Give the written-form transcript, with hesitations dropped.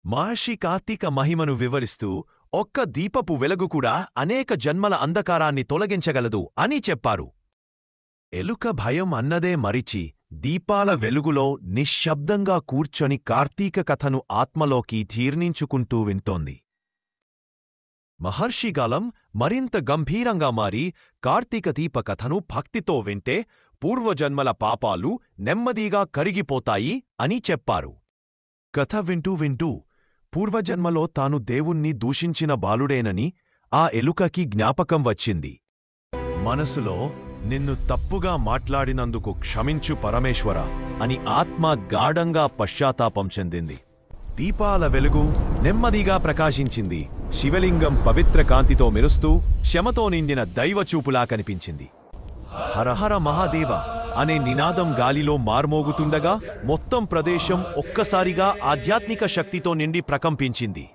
మహర్షి కార్తీక మహిమను వివరిస్తూ ఒక్క దీపపు వెలుగు కూడా అనేక జన్మల అంధకారాన్ని తొలగించగలదు అని చెప్పారు. ఎలుక భయం అన్నదే మరిచి దీపాల వెలుగులో నిశ్శబ్దంగా కూర్చొని కార్తీక కథను ఆత్మలోకి జీర్ణించుకుంటూ వింటోంది. మహర్షి గాలం మరింత గంభీరంగా మారి కార్తీక దీప కథను భక్తితో వింటే పూర్వజన్మల పాపాలు నెమ్మదిగా కరిగిపోతాయి అని చెప్పారు. కథ వింటూ వింటూ పూర్వజన్మలో తాను దేవుణ్ణి దూషించిన బాలుడేనని ఆ ఎలుకకి జ్ఞాపకం వచ్చింది. మనసులో నిన్ను తప్పుగా మాట్లాడినందుకు క్షమించు పరమేశ్వర అని ఆత్మ గాఢంగా పశ్చాత్తాపం చెందింది. దీపాల వెలుగు నెమ్మదిగా ప్రకాశించింది. శివలింగం పవిత్ర కాంతితో మెరుస్తూ క్షమతో నిండిన దైవచూపులా కనిపించింది. హరహర మహాదేవ అనే నినాదం గాలిలో మార్మోగుతుండగా మొత్తం ప్రదేశం ఒక్కసారిగా ఆధ్యాత్మిక శక్తితో నిండి ప్రకంపించింది.